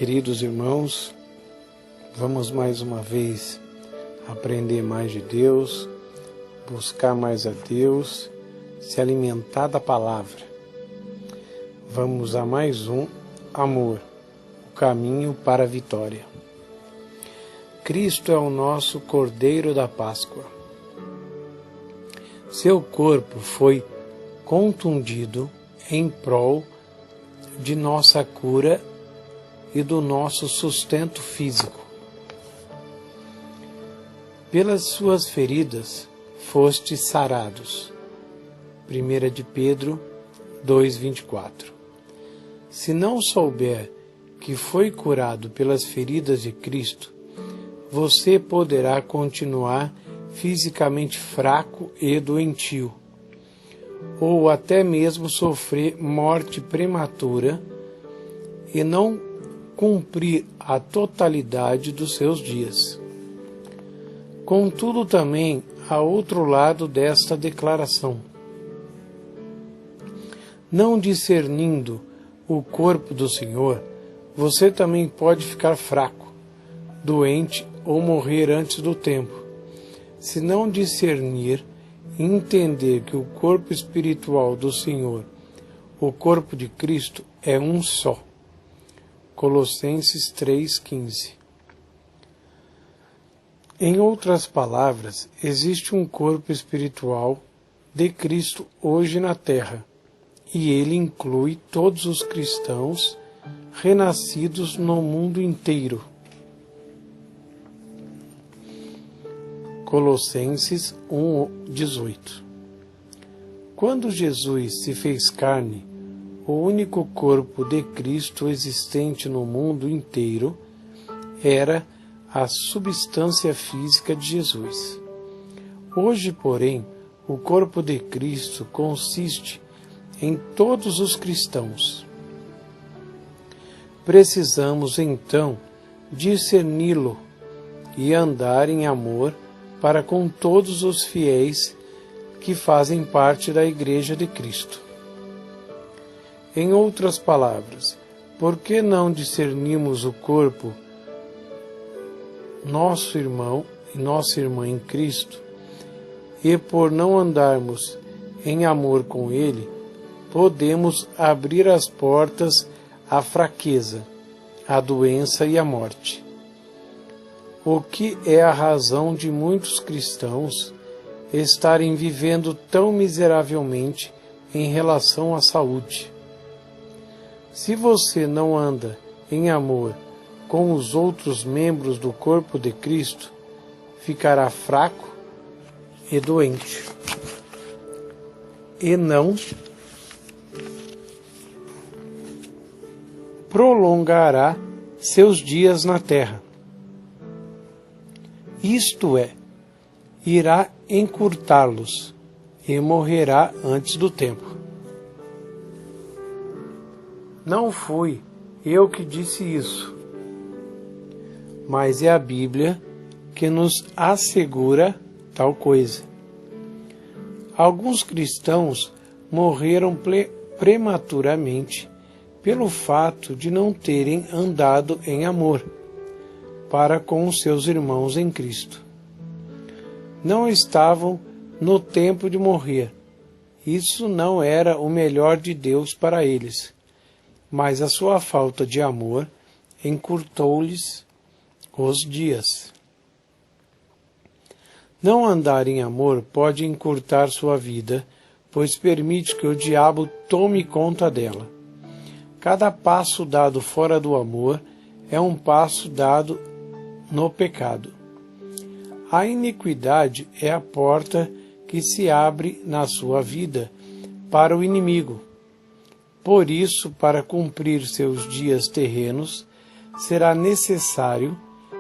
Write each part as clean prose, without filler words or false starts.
Queridos irmãos, vamos mais uma vez aprender mais de Deus, buscar mais a Deus, se alimentar da palavra. Vamos a mais um amor, o caminho para a vitória. Cristo é o nosso Cordeiro da Páscoa. Seu corpo foi contundido em prol de nossa cura e do nosso sustento físico. Pelas suas feridas fostes sarados. 1 de Pedro 2,24. Se não souber que foi curado pelas feridas de Cristo, você poderá continuar fisicamente fraco e doentio, ou até mesmo sofrer morte prematura e não cumprir a totalidade dos seus dias. Contudo, também há outro lado desta declaração. Não discernindo o corpo do Senhor, você também pode ficar fraco, doente ou morrer antes do tempo, se não discernir e entender que o corpo espiritual do Senhor, o corpo de Cristo, é um só. Colossenses 3,15. Em outras palavras, existe um corpo espiritual de Cristo hoje na Terra, e ele inclui todos os cristãos renascidos no mundo inteiro. Colossenses 1,18. Quando Jesus se fez carne, o único corpo de Cristo existente no mundo inteiro era a substância física de Jesus. Hoje, porém, o corpo de Cristo consiste em todos os cristãos. Precisamos, então, discerni-lo e andar em amor para com todos os fiéis que fazem parte da Igreja de Cristo. Em outras palavras, por que não discernimos o corpo, nosso irmão e nossa irmã em Cristo, e por não andarmos em amor com ele, podemos abrir as portas à fraqueza, à doença e à morte. O que é a razão de muitos cristãos estarem vivendo tão miseravelmente em relação à saúde? Se você não anda em amor com os outros membros do corpo de Cristo, ficará fraco e doente, e não prolongará seus dias na terra. Isto é, irá encurtá-los e morrerá antes do tempo. Não fui eu que disse isso, mas é a Bíblia que nos assegura tal coisa. Alguns cristãos morreram prematuramente pelo fato de não terem andado em amor para com os seus irmãos em Cristo. Não estavam no tempo de morrer. Isso não era o melhor de Deus para eles, mas a sua falta de amor encurtou-lhes os dias. Não andar em amor pode encurtar sua vida, pois permite que o diabo tome conta dela. Cada passo dado fora do amor é um passo dado no pecado. A iniquidade é a porta que se abre na sua vida para o inimigo. Por isso, para cumprir seus dias terrenos, será necessário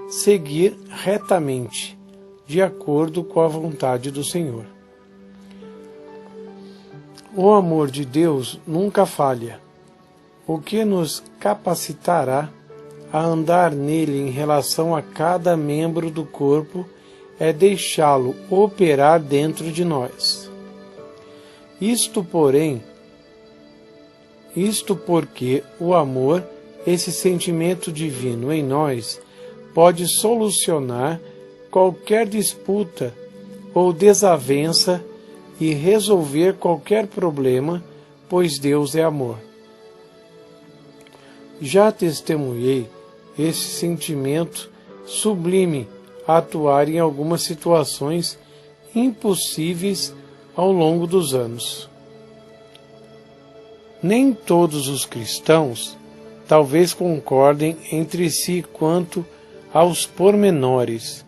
seguir retamente, de acordo com a vontade do Senhor. O amor de Deus nunca falha, o que nos capacitará a andar nele em relação a cada membro do corpo é deixá-lo operar dentro de nós. Isto porque o amor esse sentimento divino em nós pode solucionar qualquer disputa ou desavença e resolver qualquer problema, pois Deus é amor. Já testemunhei esse sentimento sublime atuar em algumas situações impossíveis ao longo dos anos. Nem todos os cristãos talvez concordem entre si quanto aos pormenores.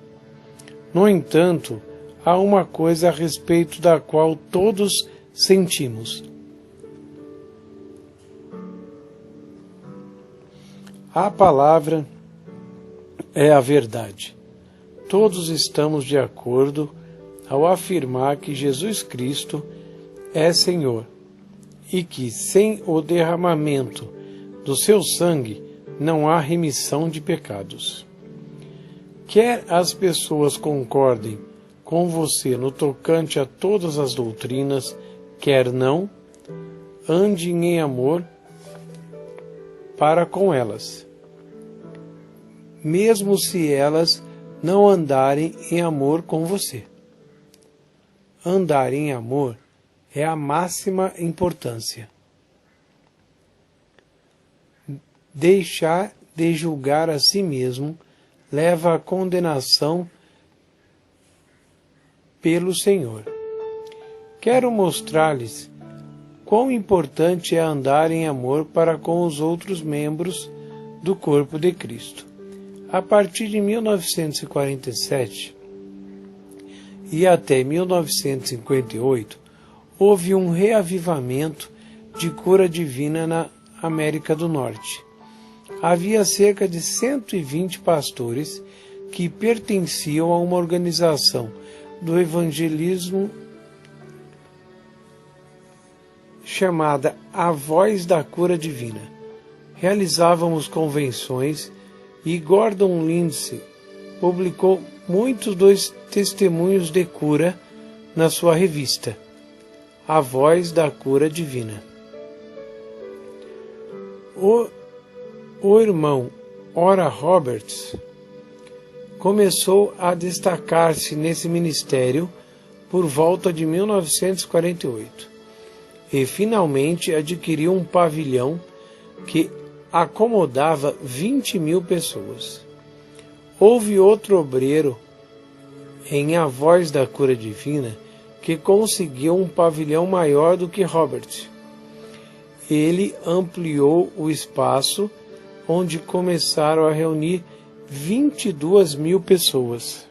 No entanto, há uma coisa a respeito da qual todos sentimos. A palavra é a verdade. Todos estamos de acordo ao afirmar que Jesus Cristo é Senhor e que sem o derramamento do seu sangue não há remissão de pecados. Quer as pessoas concordem com você no tocante a todas as doutrinas, quer não, ande em amor para com elas, mesmo se elas não andarem em amor com você. Andar em amor é a máxima importância. Deixar de julgar a si mesmo leva à condenação pelo Senhor. Quero mostrar-lhes quão importante é andar em amor para com os outros membros do corpo de Cristo. A partir de 1947 e até 1958, houve um reavivamento de cura divina na América do Norte. Havia cerca de 120 pastores que pertenciam a uma organização do evangelismo chamada A Voz da Cura Divina. Realizávamos convenções e Gordon Lindsay publicou muitos dos testemunhos de cura na sua revista, A Voz da Cura Divina. O irmão Oral Roberts começou a destacar-se nesse ministério por volta de 1948 e finalmente adquiriu um pavilhão que acomodava 20.000 pessoas. Houve outro obreiro em A Voz da Cura Divina que conseguiu um pavilhão maior do que Robert. Ele ampliou o espaço onde começaram a reunir 22.000 pessoas.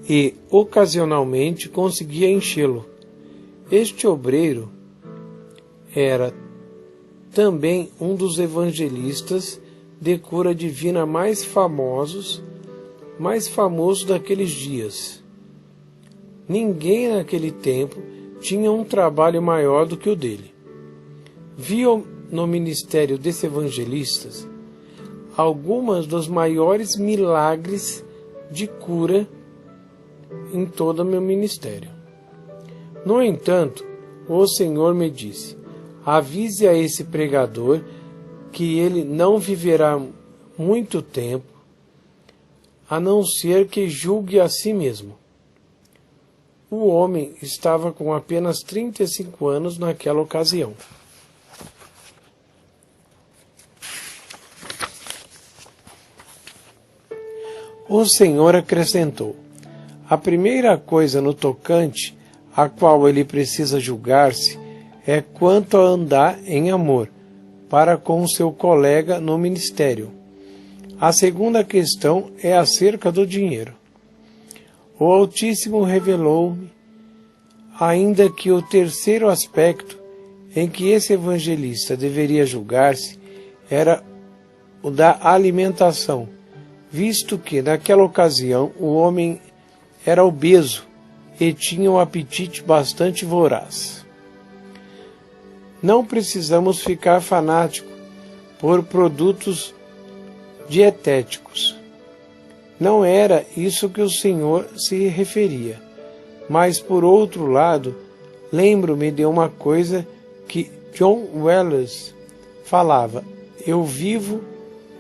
E, ocasionalmente, conseguia enchê-lo. Este obreiro era também um dos evangelistas de cura divina mais famoso daqueles dias. Ninguém naquele tempo tinha um trabalho maior do que o dele. Viu no ministério desses evangelistas algumas dos maiores milagres de cura em todo o meu ministério. No entanto, o Senhor me disse: avise a esse pregador que ele não viverá muito tempo, a não ser que julgue a si mesmo. O homem estava com apenas 35 anos naquela ocasião. O Senhor acrescentou: a primeira coisa no tocante a qual ele precisa julgar-se é quanto a andar em amor para com seu colega no ministério. A segunda questão é acerca do dinheiro. O Altíssimo revelou-me ainda que o terceiro aspecto em que esse evangelista deveria julgar-se era o da alimentação, visto que, naquela ocasião, o homem era obeso e tinha um apetite bastante voraz. Não precisamos ficar fanáticos por produtos dietéticos. Não era isso que o Senhor se referia. Mas, por outro lado, lembro-me de uma coisa que John Wallace falava: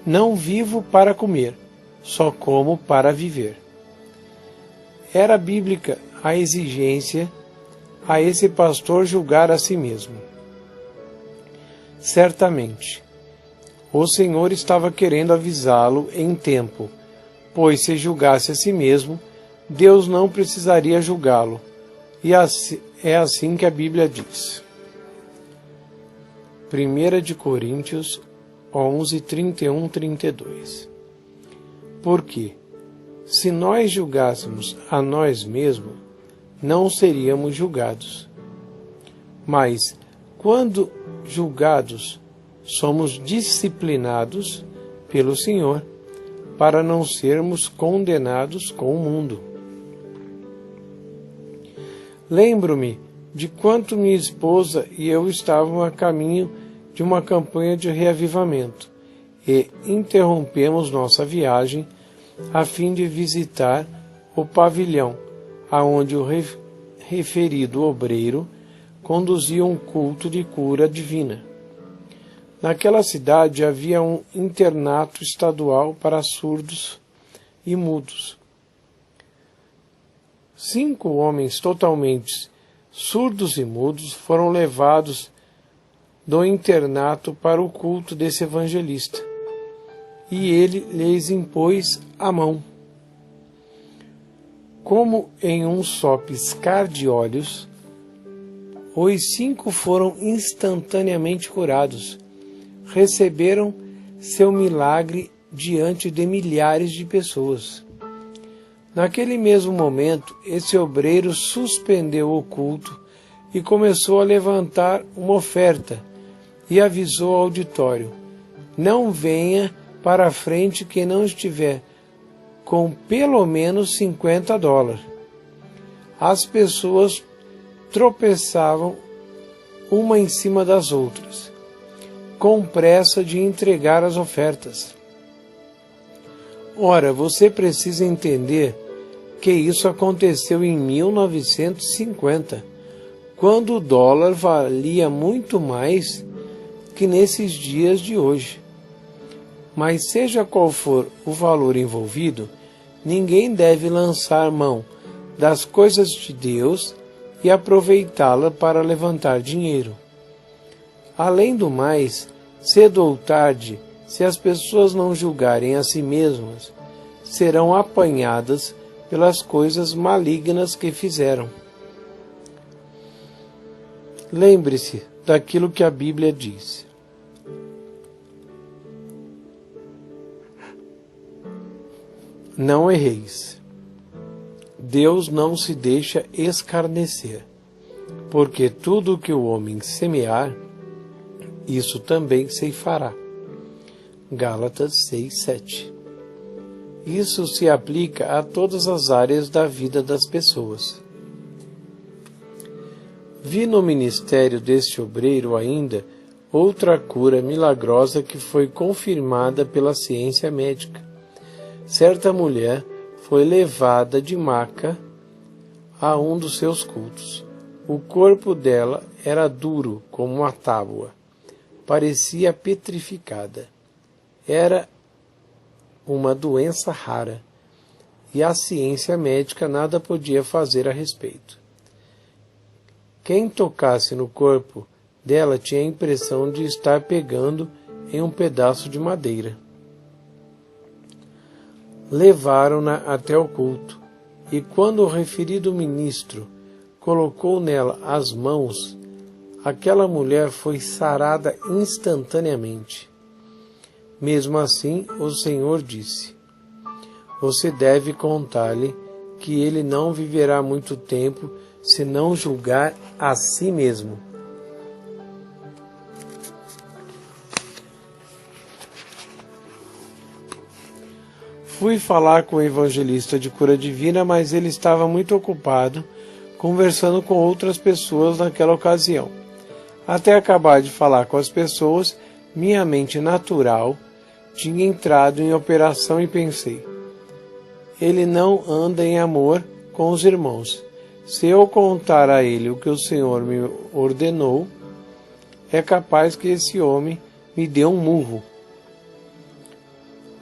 não vivo para comer, só como para viver. Era bíblica a exigência a esse pastor julgar a si mesmo. Certamente, o Senhor estava querendo avisá-lo em tempo, pois se julgasse a si mesmo, Deus não precisaria julgá-lo. E é assim que a Bíblia diz. 1 de Coríntios 11, 31, 32. Porque, se nós julgássemos a nós mesmos, não seríamos julgados. Mas, quando julgados, somos disciplinados pelo Senhor, para não sermos condenados com o mundo. Lembro-me de quanto minha esposa e eu estávamos a caminho de uma campanha de reavivamento e interrompemos nossa viagem a fim de visitar o pavilhão, aonde o referido obreiro conduzia um culto de cura divina. Naquela cidade havia um internato estadual para surdos e mudos. 5 homens totalmente surdos e mudos foram levados do internato para o culto desse evangelista, e ele lhes impôs a mão. Como em um só piscar de olhos, os 5 foram instantaneamente curados. Receberam seu milagre diante de milhares de pessoas. Naquele mesmo momento, esse obreiro suspendeu o culto e começou a levantar uma oferta e avisou ao auditório: não venha para a frente quem não estiver com pelo menos $50. As pessoas tropeçavam uma em cima das outras, com pressa de entregar as ofertas. Ora, você precisa entender que isso aconteceu em 1950, quando o dólar valia muito mais que nesses dias de hoje. Mas seja qual for o valor envolvido, ninguém deve lançar mão das coisas de Deus e aproveitá-la para levantar dinheiro. Além do mais, cedo ou tarde, se as pessoas não julgarem a si mesmas, serão apanhadas pelas coisas malignas que fizeram. Lembre-se daquilo que a Bíblia diz. Não erreis. Deus não se deixa escarnecer, porque tudo o que o homem semear, isso também ceifará. Gálatas 6, 7. Isso se aplica a todas as áreas da vida das pessoas. Vi no ministério deste obreiro ainda outra cura milagrosa que foi confirmada pela ciência médica. Certa mulher foi levada de maca a um dos seus cultos. O corpo dela era duro como uma tábua. Parecia petrificada. Era uma doença rara, e a ciência médica nada podia fazer a respeito. Quem tocasse no corpo dela tinha a impressão de estar pegando em um pedaço de madeira. Levaram-na até o culto, e quando o referido ministro colocou nela as mãos, aquela mulher foi sarada instantaneamente. Mesmo assim, o Senhor disse: você deve contar-lhe que ele não viverá muito tempo se não julgar a si mesmo. Fui falar com o evangelista de cura divina, mas ele estava muito ocupado conversando com outras pessoas naquela ocasião. Até acabar de falar com as pessoas, minha mente natural tinha entrado em operação e pensei: ele não anda em amor com os irmãos. Se eu contar a ele o que o Senhor me ordenou, é capaz que esse homem me deu um murro.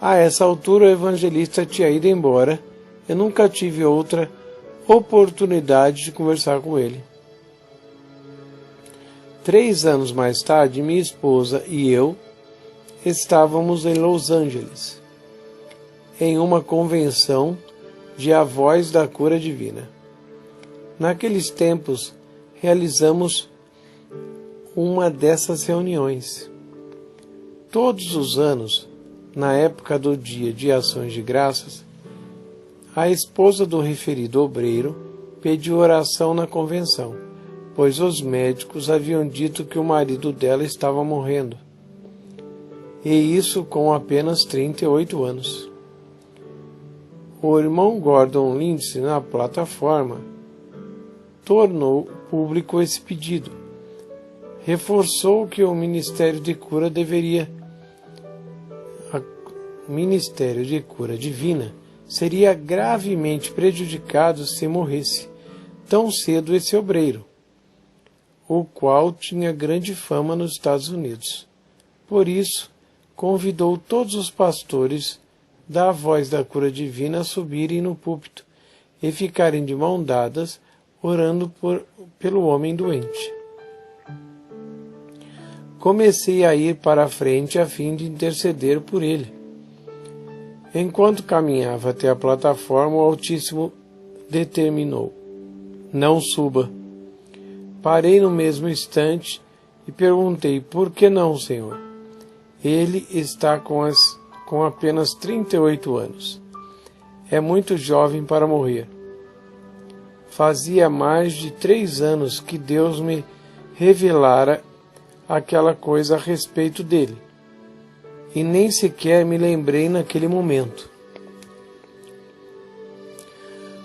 A essa altura o evangelista tinha ido embora. Eu nunca tive outra oportunidade de conversar com ele. 3 anos mais tarde, minha esposa e eu estávamos em Los Angeles, em uma convenção de avós da cura divina. Naqueles tempos, realizamos uma dessas reuniões. Todos os anos, na época do Dia de Ações de Graças, a esposa do referido obreiro pediu oração na convenção, pois os médicos haviam dito que o marido dela estava morrendo, e isso com apenas 38 anos. O irmão Gordon Lindsay, na plataforma, tornou público esse pedido. Reforçou que o Ministério de Cura Divina seria gravemente prejudicado se morresse tão cedo esse obreiro, o qual tinha grande fama nos Estados Unidos. Por isso, convidou todos os pastores da Voz da Cura Divina a subirem no púlpito e ficarem de mãos dadas, orando pelo homem doente. Comecei a ir para a frente a fim de interceder por ele. Enquanto caminhava até a plataforma, o Altíssimo determinou: não suba. Parei no mesmo instante e perguntei: por que não, Senhor? Ele está com apenas 38 anos. É muito jovem para morrer. Fazia mais de 3 anos que Deus me revelara aquela coisa a respeito dele, e nem sequer me lembrei naquele momento.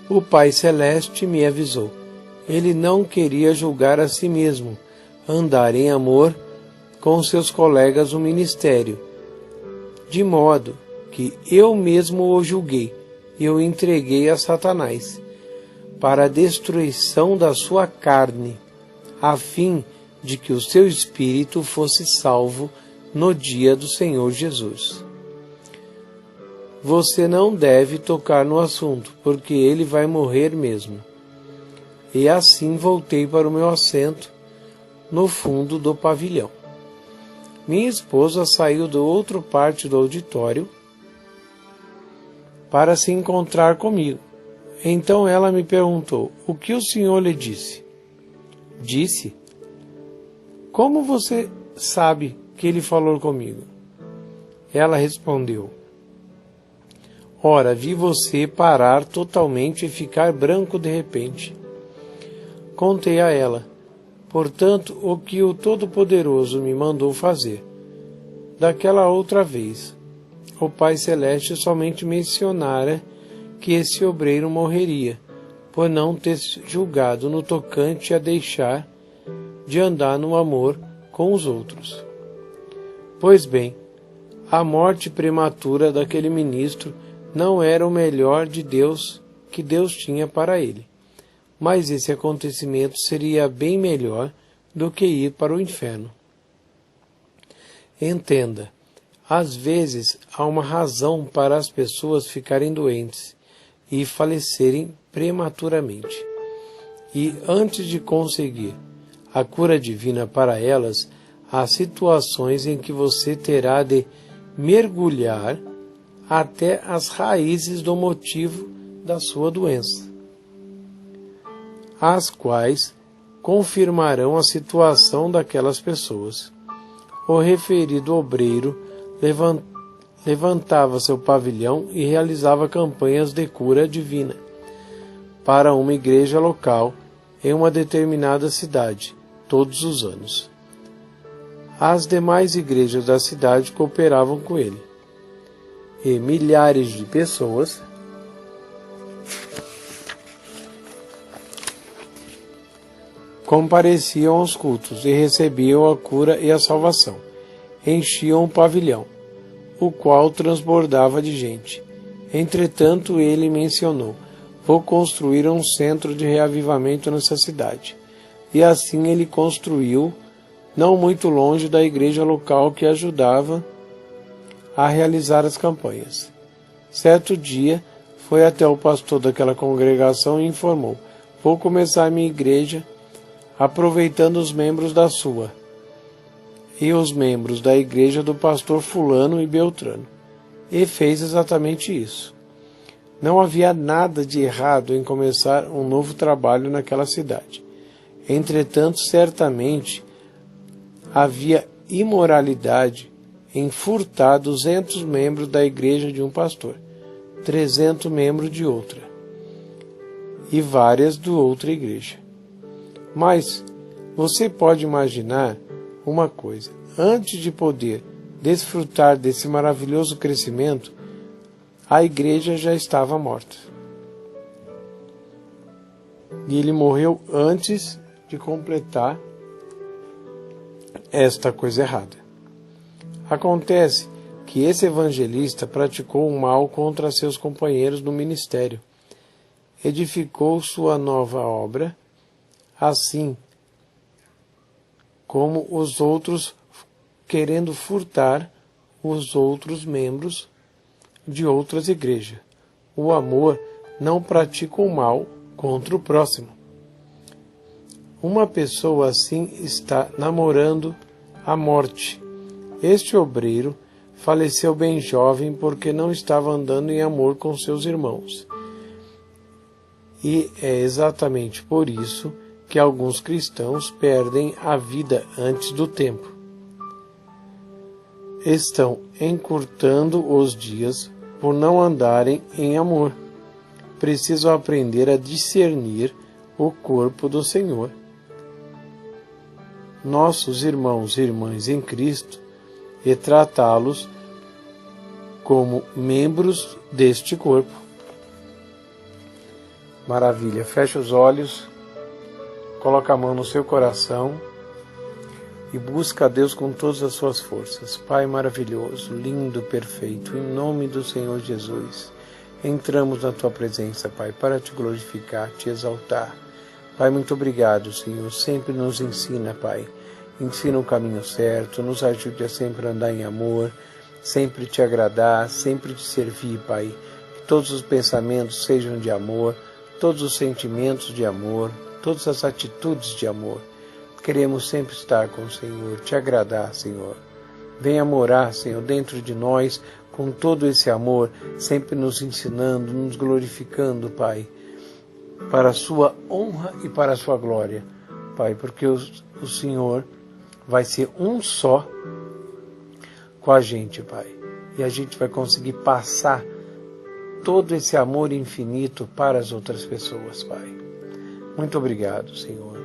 O Pai Celeste me avisou. Ele não queria julgar a si mesmo, andar em amor com seus colegas no ministério, de modo que eu mesmo o julguei e o entreguei a Satanás, para a destruição da sua carne, a fim de que o seu espírito fosse salvo no dia do Senhor Jesus. Você não deve tocar no assunto, porque ele vai morrer mesmo. E assim voltei para o meu assento no fundo do pavilhão. Minha esposa saiu da outra parte do auditório para se encontrar comigo. Então ela me perguntou: o que o senhor lhe disse? Disse: como você sabe que ele falou comigo? Ela respondeu: ora, vi você parar totalmente e ficar branco de repente. Contei a ela, portanto, o que o Todo-Poderoso me mandou fazer. Daquela outra vez, o Pai Celeste somente mencionara que esse obreiro morreria, por não ter julgado no tocante a deixar de andar no amor com os outros. Pois bem, a morte prematura daquele ministro não era o melhor de Deus que Deus tinha para ele, mas esse acontecimento seria bem melhor do que ir para o inferno. Entenda, às vezes há uma razão para as pessoas ficarem doentes e falecerem prematuramente. E antes de conseguir a cura divina para elas, há situações em que você terá de mergulhar até as raízes do motivo da sua doença, as quais confirmarão a situação daquelas pessoas. O referido obreiro levantava seu pavilhão e realizava campanhas de cura divina para uma igreja local em uma determinada cidade, todos os anos. As demais igrejas da cidade cooperavam com ele, e milhares de pessoas compareciam aos cultos e recebiam a cura e a salvação. Enchiam o pavilhão, o qual transbordava de gente. Entretanto, ele mencionou: vou construir um centro de reavivamento nessa cidade. E assim ele construiu não muito longe da igreja local que ajudava a realizar as campanhas. Certo dia, foi até o pastor daquela congregação e informou: vou começar minha igreja aproveitando os membros da sua e os membros da igreja do pastor fulano e beltrano. E fez exatamente isso. Não havia nada de errado em começar um novo trabalho naquela cidade. Entretanto, certamente havia imoralidade em furtar 200 membros da igreja de um pastor, 300 membros de outra, e várias de outra igreja. Mas você pode imaginar uma coisa: antes de poder desfrutar desse maravilhoso crescimento, a igreja já estava morta. E ele morreu antes de completar esta coisa errada. Acontece que esse evangelista praticou um mal contra seus companheiros no ministério. Edificou sua nova obra, assim como os outros, querendo furtar os outros membros de outras igrejas. O amor não pratica o mal contra o próximo. Uma pessoa assim está namorando a morte. Este obreiro faleceu bem jovem porque não estava andando em amor com seus irmãos. E é exatamente por isso que alguns cristãos perdem a vida antes do tempo. Estão encurtando os dias por não andarem em amor. Precisam aprender a discernir o corpo do Senhor. Nossos irmãos e irmãs em Cristo, e tratá-los como membros deste corpo. Maravilha. Feche os olhos, coloca a mão no seu coração e busca a Deus com todas as suas forças. Pai maravilhoso, lindo, perfeito, em nome do Senhor Jesus, entramos na Tua presença, Pai, para Te glorificar, Te exaltar. Pai, muito obrigado, Senhor. Sempre nos ensina, Pai. Ensina o caminho certo, nos ajude a sempre andar em amor, sempre Te agradar, sempre Te servir, Pai. Que todos os pensamentos sejam de amor, todos os sentimentos de amor, todas as atitudes de amor. Queremos sempre estar com o Senhor, Te agradar, Senhor. Venha morar, Senhor, dentro de nós, com todo esse amor, sempre nos ensinando, nos glorificando, Pai, para a Sua honra e para a Sua glória, Pai, porque o Senhor vai ser um só com a gente, Pai. E a gente vai conseguir passar todo esse amor infinito para as outras pessoas, Pai. Muito obrigado, Senhor.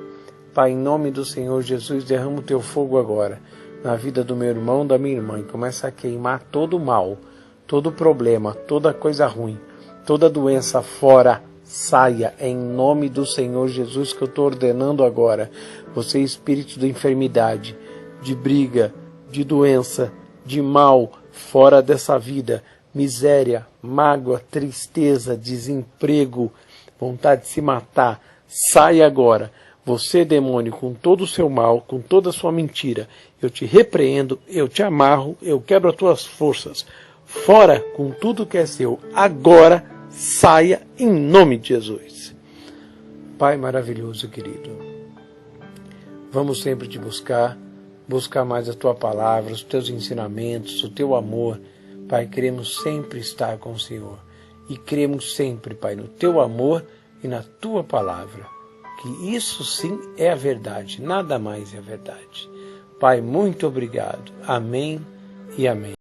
Pai, em nome do Senhor Jesus, derrama o Teu fogo agora na vida do meu irmão, da minha irmã, e começa a queimar todo o mal, todo o problema, toda coisa ruim, toda doença fora. Saia em nome do Senhor Jesus, que eu estou ordenando agora. Você, espírito de enfermidade, de briga, de doença, de mal, fora dessa vida, miséria, mágoa, tristeza, desemprego, vontade de se matar, saia agora. Você, demônio, com todo o seu mal, com toda a sua mentira, eu te repreendo, eu te amarro, eu quebro as tuas forças. Fora com tudo que é seu, agora saia em nome de Jesus. Pai maravilhoso, querido, vamos sempre te buscar mais a Tua palavra, os Teus ensinamentos, o Teu amor. Pai, queremos sempre estar com o Senhor e cremos sempre, Pai, no Teu amor e na Tua palavra, que isso sim é a verdade, nada mais é a verdade. Pai, muito obrigado. Amém e amém.